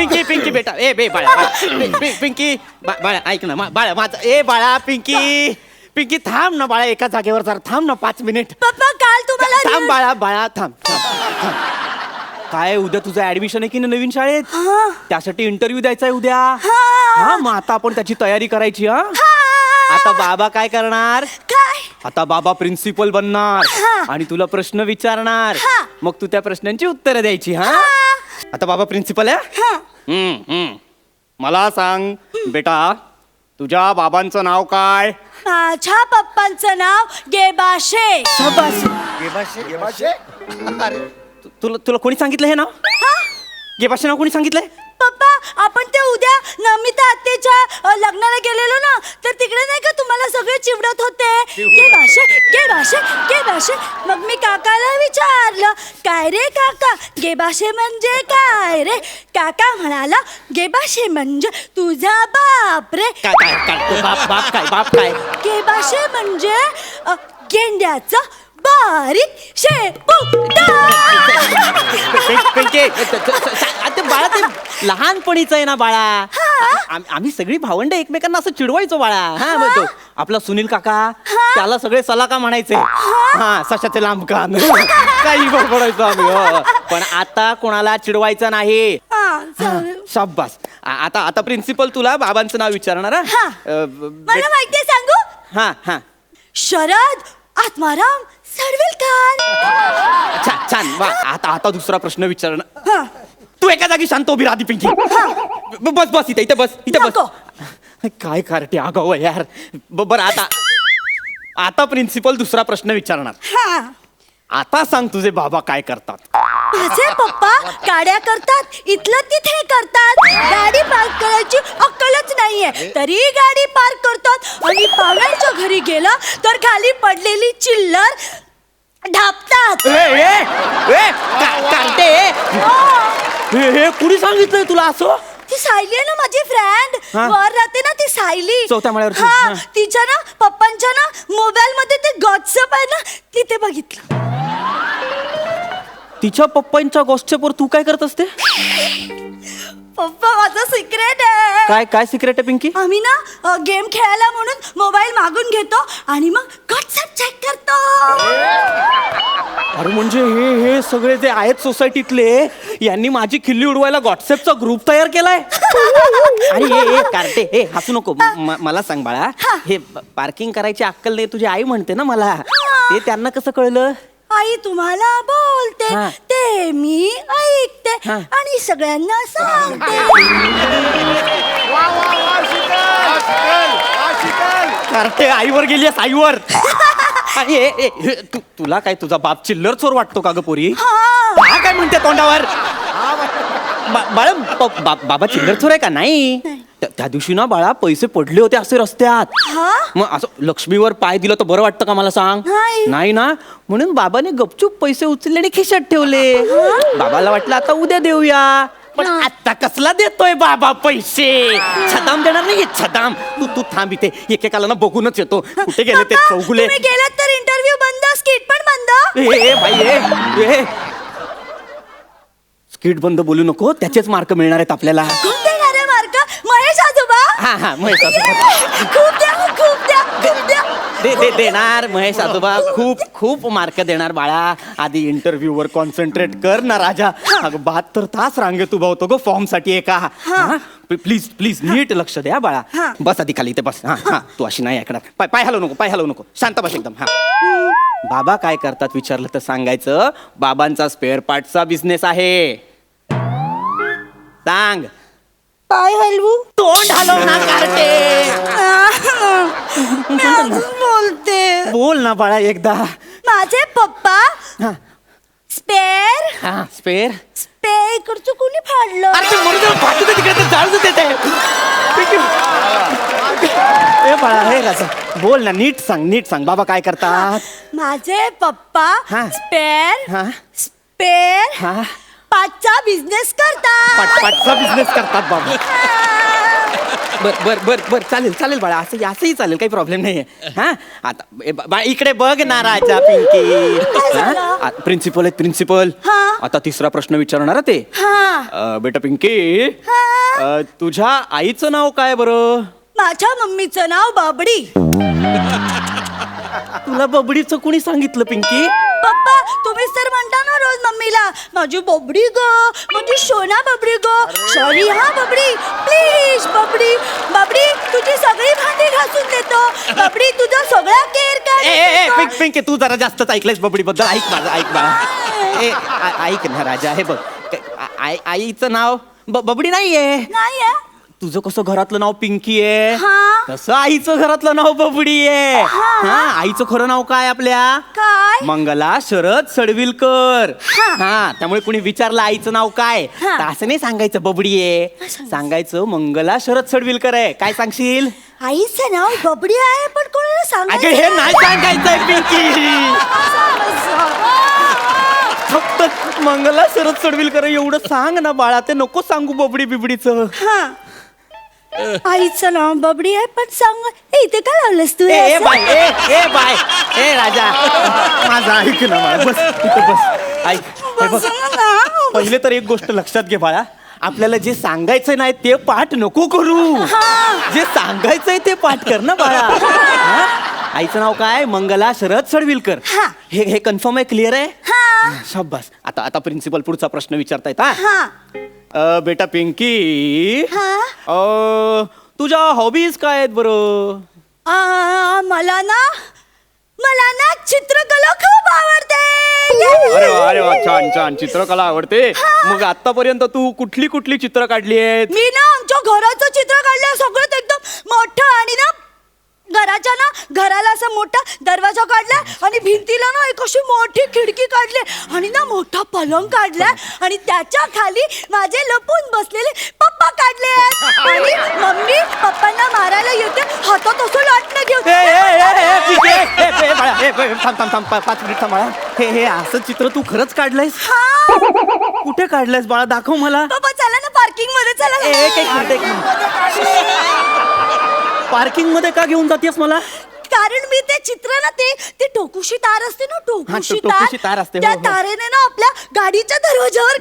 पिंकी पिंकी बेटा ए बे बाळा पिंकी बाळा ऐक ना बाळा माझं ए बाळा पिंकी पिंकी थांब ना बाळा एका जागेवर जरा थांब ना 5 मिनिट. पप्पा काल तुम्हाला थांब बाळा बाळा थांब काय उद्या तुझं ऍडमिशन आहे की ना नवीन शाळेत त्यासाठी इंटरव्ह्यू द्यायचा आहे उद्या. हा मग आता आपण त्याची तयारी करायची. हा आता बाबा काय करणार काय आता बाबा प्रिन्सिपल बनणार आणि तुला प्रश्न विचारणार मग तू त्या प्रश्नांची उत्तरं द्यायची. हा आता बाबा प्रिन्सिपल आहे. मला सांग बेटा तुझ्या बाबांचं नाव काय. माझ्या पप्पांचं नाव गेबाशे. तुला तुला कोणी सांगितलं हे नाव गेबाशे नाव कोणी सांगितलंय. पप्पा आपण ते उद्या नमिता आत्तेच्या लग्नाला गेलेलो ना तर तिकडे नाही का तुम्हाला सगळे चिवडत होते गेबाशे गेबाशे गेबाशे. मग मी काकाला विचारलं काय रे काका गेबाशे म्हणजे काय रे. काका म्हणाला गेबाशे म्हणजे तुझा बाप रे. काय काय काय बाप काय बाप काय. गेबाशे म्हणजे गेंड्याचा बारीक शेपूट. बाळा ते लहानपणीच आहे ना बाळा. आम्ही सगळी भावंड एकमेकांना असं चिडवायचो बाळा. हा म्हणतो आपला सुनील काका त्याला सगळे सलाका म्हणायचे. हा सशाचे लांब कान काही बडबडायचो आम्ही. पण आता कोणाला चिडवायचं नाही. शाब्बास. आता आता प्रिन्सिपल तुला बाबांचं नाव विचारणार. मला माहिती सांगू. हा हा शरद आत्माराम सडविलकर. छान छान वा. आता आता दुसरा प्रश्न विचारणार. तू एका जागी शांत उभी राहती पिंकी. बस बस इथे इथे बस इथे बस. काय कार्टे आगाव यार. बरं आता आता प्रिन्सिपल दुसरा प्रश्न विचारणार. आता सांग तुझे बाबा काय करतात. माझे पप्पा गाड्या करतात इथलं तिथे करतात. गाडी पार्क करायची अक्कलच नाहीये तरी गाडी पार्क करतात आणि पाहुण्यांच्या घरी गेलं तर खाली पडलेली चिल्लर ढापतात. हे कुणी सांगितलंय तुला असं. ती सायली आहे ना माझी फ्रेंड वर राहते ना ती सायली. चौथ्या माळ्यावरची. हा तिच्या ना पप्पांच्या ना मोबाईल मध्ये ते गॉट्सअप आहे ना तिथे बघितलं. तिच्या पप्पांच्या गॉसिपवर तू काय करत असते. पप्पा माझं सिक्रेट आहे. काय काय सिक्रेट आहे पिंकी. आम्ही ना गेम खेळायला म्हणून मोबाईल मागून घेतो आणि मग व्हॉट्सअप चेक करतो. अरे म्हणजे हे हे सगळे जे आहेत सोसायटीतले यांनी माझी खिल्ली उडवायला व्हॉट्सअपचा ग्रुप तयार केलाय. आणि हे कार्टे हे हसू नको. मला सांग बाळा हे पार्किंग करायची अक्कल नाही तुझी आई म्हणते ना मला. ते त्यांना कसं कळलं. आई तुम्हाला बोलते ते मी ऐकते आणि सगळ्यांना सांगते. कार्टे आईवर गेली आईवर. आणि तुला काय तुझा बाप चिल्लर चोर वाटतो का ग पोरी. हा काय म्हणते तोंडावर. बाळा बाबा चिल्लर चोर आहे का नाही. त्या दिवशी ना बाळा पैसे पडले होते असे रस्त्यात. मग असं लक्ष्मीवर पाय दिलं तर बरं वाटतं का मला सांग. नाही ना म्हणून बाबाने गपचूप पैसे उचलले आणि खिशात ठेवले. बाबाला वाटलं आता उद्या देऊया पण आता कसला देतोय बाबा पैसे. छदाम देणार नाही छदाम. तू तू थांब इथे एकेकाला ना बघूनच येतो कुठे गेले ते चौगुले. तुम्ही गेलात तर इंटरव्ह्यू बंद स्किट पण बंद. ए भाई ए स्किट बंद बोलू नको त्याचेच मार्क मिळणार आहेत आपल्याला. मार्क महेश आजोबा. हा हा महेश आजोबा खूप द्या खूप द्या खूप द्या. देणार महेश आजोबा खूप खूप मार्क देणार बाळा. आधी इंटरव्ह्यू वर कॉन्सन्ट्रेट कर ना राजा. अगं 72 तास रांगेत उभा होतो ग फॉर्म साठी एका. प्लीज प्लीज नीट लक्ष द्या बाळा. बस आधी खाली इथे बस. हा हा तू अशी नाही ऐकणार. पाय हलवू नको पाय हलवू नको शांत बस एकदम. हा बाबा काय करतात विचारलं तर सांगायचं बाबांचा स्पेअर पार्टचा बिझनेस आहे. सांग. पाय हलवू तोंड हलव ना कार्टे. बोलते बोल ना बाळा एकदा. माझे पप्पा स्पेअर स्पेअर स्पेअर इकडचं कोणी फाडलं. ए बाळा हे राजा बोल ना नीट सांग बाबा काय करतात. माझे पप्पा स्पेअर स्पेअर पाचचा बिझनेस करतात. पाचचा बिझनेस करतात बाबा. बर बर बर बर चालेल चालेल बाळा असंही चालेल काही प्रॉब्लेम नाहीये हा आता बाळा इकडे बघ ना राजा पिंकी झालं? प्रिन्सिपल आहेत प्रिन्सिपल हा. आता तिसरा प्रश्न विचारणार ते हा बेटा पिंकी हा. तुझ्या आईचं नाव काय बरं माझ्या मम्मीचं नाव बाबडी. तुला बबडीचं कोणी सांगितलं पिंकी पप्पा तुम्हीच तर म्हणता ना रोज मम्मीला माझी बबडी ग माझी सोना बबडी ग सॉरी हा बबडी प्लीज बबडी बबडी तुझी सगळी भांडी घासून देतो बबडी तुझा सगळा केअर ए कर. पिंकी तू जरा जास्तच ऐकलंयस बबडी बद्दल ऐक माझं ऐक बाळा ऐक ना राजा हे बघ आईचं नाव बबडी नाहीये नाही आहे. तुझं कसं घरातलं नाव पिंकी आहे हा. तसं आईचं घरातलं नाव बबडी आहे हा आईचं खरं नाव काय आपल्या काय मंगला शरद सडविलकर हा. हा त्यामुळे कुणी विचारलं आईचं नाव काय हा. तर असं नाही सांगायचं बबडी आहे सांगायचं मंगला शरद सडविलकर आहे काय सांगशील आईचं नाव बबडी आहे पण कोणाला अगं हे सांगायचं नाही सांगायचंय पिंकी फक्त मंगला शरद सडविलकर एवढं सांग ना बाळा ते नको सांगू बबडी बिबडीचं हा आईचं नाव बबडी आहे पण सांग इथे काय लावलंस तू हे ए असं? बाय ए बाय ए राजा माझा ऐक ना बाळा बस इथं बस ऐक हे बघ बस ना. पहिले तर एक गोष्ट लक्षात घे बाळा आपल्याला जे सांगायचं नाही ते पाठ नको करू जे सांगायचंय ते पाठ कर ना बाळा हा? आईचं नाव काय मंगला शरद सडविलकर हा. हे कन्फर्म आहे क्लिअर आहे हा शाबास आता प्रिन्सिपल पुढचा प्रश्न विचारतायत हा हा बेटा पिंकी हा तुझ्या हॉबीज काय आहेत बरं मला ना चित्रकला खूप आवडते अरे वा छान छान चित्रकला आवडते मग आतापर्यंत तू कुठली कुठली चित्र काढली आहेत मी ना आमच्या घराचं चित्र काढलं सगळं एकदम मोठं आणि ना घराला असा मोठा दरवाजा काढला आणि भिंतीला ना एक अशी मोठी खिडकी काढली आणि ना मोठा पलंग काढलाय आणि त्याच्या खाली माझे लपून बसलेले पप्पा काढले आणि मम्मी पप्पांना मारायला येते हातात असं लाटणं घेऊन थांब 5 मिनिट थांब बाळा हे असं चित्र तू खरंच काढलंयस हा कुठे काढलंयस बाळा दाखव मला पप्पा चला ना पार्किंग मध्ये चला एक मिनिट पार्किंग मध्ये का घेऊन जातेस मला कारण मी ते चित्र ना ते टोकुशी तार असते ना टोकुशी टोकुशी तार असते, त्या हो, हो. तारेने ना आपल्या गाडीच्या दरवाजावर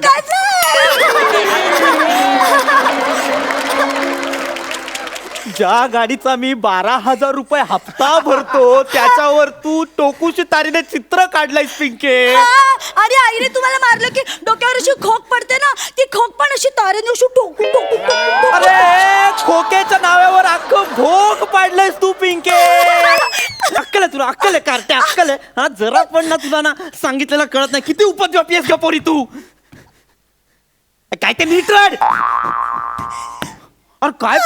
ज्या गाडीचा मी 12,000 रुपये हप्ता भरतो त्याच्यावर तू टोकुशी तारीने चित्र काढलायस पिंके आणि आईने तुम्हाला मारलं की डोक्यावर अशी खोक पडते ना ती खोक पण अशी तारेने अशी टोकू टोकू टोकू अरे खोक्याच्या नावावर अख्खं भोग पाडलंयस तू पिंके अक्कल आहे तुला अक्कल आहे कार्ट्या अक्कल आहे हा जरा पण ना तुला ना सांगितलेलं कळत नाही किती उपद्व्यापी आहेस का पोरी तू काय ते नीट रड अरे काय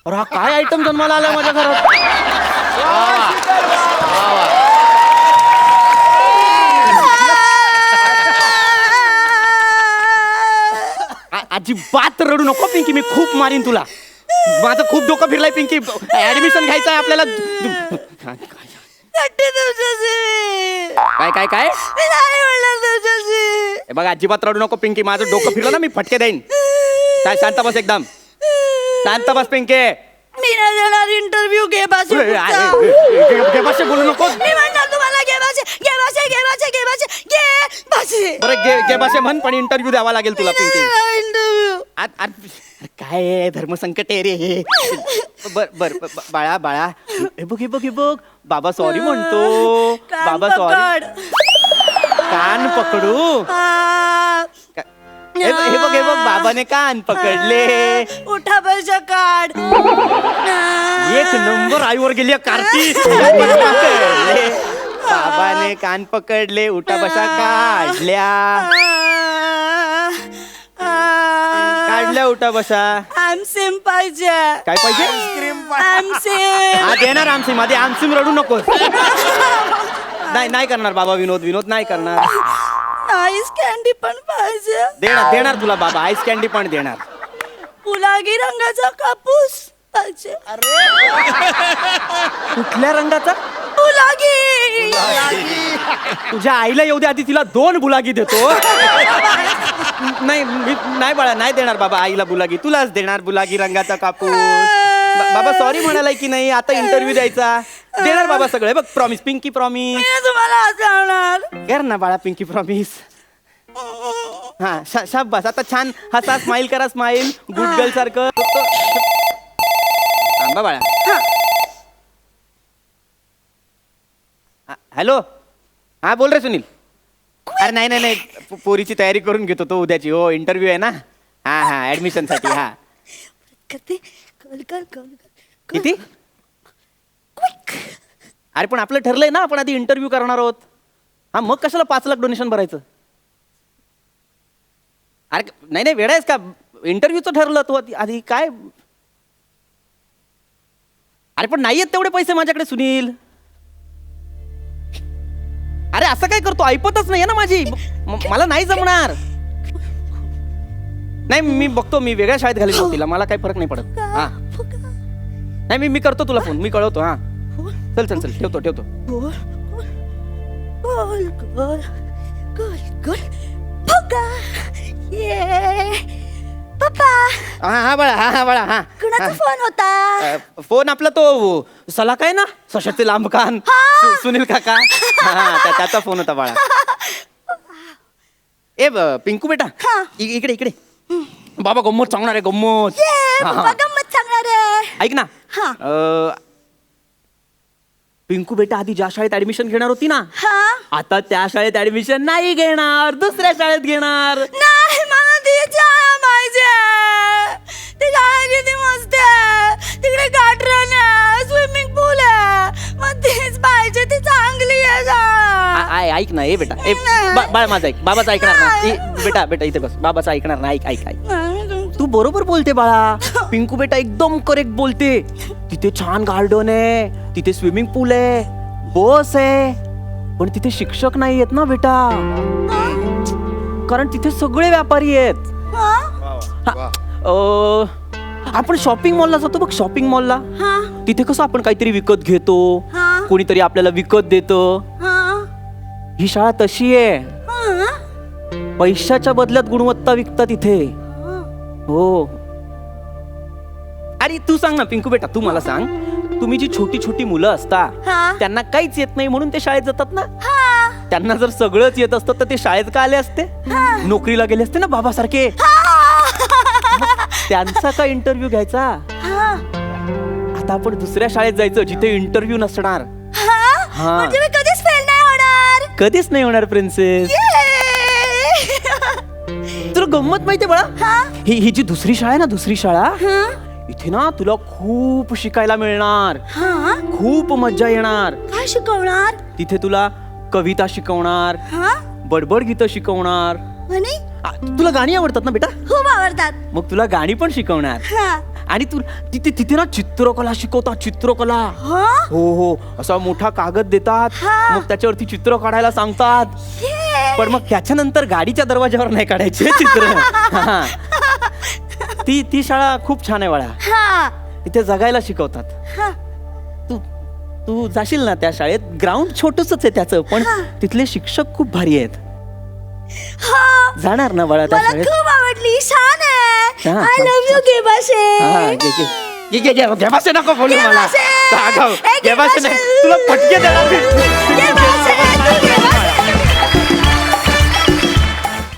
अरे हा काय आयटम जन्माला आलाय माझ्या घरात अजिबात रडू नको पिंकी मी खूप मारीन तुला माझं खूप डोकं फिरलाय पिंकी ऍडमिशन घ्यायचं आहे आपल्याला काय काय काय हे बघ अजिबात रडू नको पिंकी माझं डोकं फिरलं ना मी फटके देईन काय शांत बस एकदम शांत बस पिंके मी नाही देणार इंटरव्ह्यू घे बोलू नको मी म्हणणार तुम्हाला घे बरं गे भाषे म्हण पण इंटरव्ह्यू द्यावा लागेल तुला पिंकी इंटरव्ह्यू काय धर्मसंकट आहे रे हे बर बाळा हे बघ बाबा सॉरी म्हणतो बाबा सॉरी कान पकडू हे बघ बाबाने कान पकडले उठा बस काढ एक नंबर आईवर गेली कार्ती बाबाने कान पकडले उठा बसा काढल्या उठा बसा आमसिम पाहिजे काय पाहिजे आमसिम हा देणार आमसिम आधी आमसिम रडू नकोस नाही करणार बाबा विनोद नाही करणार आईस कॅन्डी पण पाहिजे देणार तुला बाबा आईस कॅन्डी पण देणार गुलाबी रंगाचा कापूस पाहिजे कुठल्या रंगाचा गुलाबी तुझ्या आईला येऊ दे आधी, तिला 2 बुलागी देतो. नाही बाळा, नाही देणार बाबा आईला बुलागी, तुलाच देणार बुलागी रंगाचा कापूस. बाबा सॉरी म्हणालाय की नाही, आता इंटरव्ह्यू द्यायचा. देणार बाबा सगळे, बघ प्रॉमिस, पिंकी प्रॉमिस. मी तुम्हाला हसवणार. कर ना बाळा पिंकी प्रॉमिस. हा शाबास, आता छान हसा, स्माइल करा, स्माइल गुड गर्ल सारखं. थांबा बाळा. हॅलो, हा बोल रे सुनील. अरे नाही, पोरीची तयारी करून घेतो तो उद्याची. हो इंटरव्ह्यू आहे ना. हा ऍडमिशन साठी. हा करते. कर. किती? अरे पण आपलं ठरलंय ना, आपण आधी इंटरव्ह्यू करणार आहोत. हा मग कशाला 5 लाख डोनेशन भरायचं? अरे नाही वेळा आहेस का? इंटरव्ह्यूचं ठरलं तो आधी काय. अरे पण नाही आहेत तेवढे पैसे माझ्याकडे सुनील. अरे असं काय करतो, ऐपतच नाही ना माझी. मला नाही जमणार. नाही मी बघतो, मी वेगळ्या शाळेत घालेल तिला, मला काही फरक नाही पडत. हा नाही मी करतो तुला फोन, मी कळवतो. हा चल ठेवतो. गोल फुगा. पप्पा. हा बाळा. हा कुणाचा फोन होता? फोन आपला तो सलाक आहे ना, सशस्त्र लांब कान, सुनील काका. त्याचा फोन होता बाळा. पिंकू बेटा इकडे. बाबा गंमत सांगणार आहे, गंमत. गंमत सांगणार आहे. ऐक ना. पिंकू बेटा आधी ज्या शाळेत ऍडमिशन घेणार होती ना, आता त्या शाळेत ऍडमिशन नाही घेणार, दुसऱ्या शाळेत घेणार. नाही, मला ती शाळा पाहिजे. ती शाळा किती मस्त आहे. तिकडे गार्डन आहे, स्विमिंग पूल आहे. मग तीच पाहिजे, ती चांगली आहे शाळा. ऐक ना बेटा, बाळ माझं ऐक, बाबाचं ऐकणार ना. बेटा इथे बस, बाबाचं ऐकणार ना. ऐक. तू बरोबर बोलते बाळा. पिंकू बेटा एकदम करेक्ट बोलते. तिथे छान गार्डन आहे, तिथे स्विमिंग पूल आहे, बस आहे, पण तिथे शिक्षक नाही आहेत ना बेटा, कारण तिथे सगळे व्यापारी आहेत. आपण शॉपिंग मॉलला जातो बघ, शॉपिंग मॉलला. तिथे कसं आपण काहीतरी विकत घेतो, कोणीतरी आपल्याला विकत देतं. ही शाळा तशी आहे, पैशाच्या बदल्यात गुणवत्ता विकतात इथे. हो. अरे तू सांग ना पिंकू बेटा, तू मला सांग, तुम्ही जी छोटी मुलं असता, त्यांना काहीच येत नाही म्हणून ते शाळेत जातात ना. त्यांना जर सगळंच येत असतं तर ते शाळेत का आले असते? नोकरीला गेले असते ना बाबासारखे. त्यांचा का इंटरव्ह्यू घ्यायचा? आता आपण दुसऱ्या शाळेत जायचं जिथे इंटरव्ह्यू नसणार. म्हणजे मी कधीच फेल नाही होणार. कधीच नाही होणार प्रिन्सेस. तुला गंमत माहितीये बाळा, ही जी दुसरी शाळा आहे ना, दुसरी शाळा, इथे ना तुला खूप शिकायला मिळणार, खूप मज्जा येणार. काय शिकवणार? तिथे तुला कविता शिकवणार, बडबड गीतं शिकवणार. तुला गाणी आवडतात ना बेटा? खूप आवडतात. मग तुला गाणी पण शिकवणार. आणि तू तिथे ना चित्रकला शिकवतात, चित्रकला. हो असा मोठा कागद देतात, मग त्याच्यावरती चित्र काढायला सांगतात. पण मग त्याच्यानंतर गाडीच्या दरवाज्यावर नाही काढायचे चित्र. ती शाळा खूप छान आहे बाळा, तिथे जगायला शिकवतात. तू जाशील ना त्या शाळेत. ग्राउंड छोटसच आहे त्याचं, पण तिथले शिक्षक खूप भारी आहेत. जाणार ना बाळा त्या शाळेत? खूप आवडली, छान आहे. आय लव्ह यू गेबाशे. नको बोलू मला. तुला पटके देणार.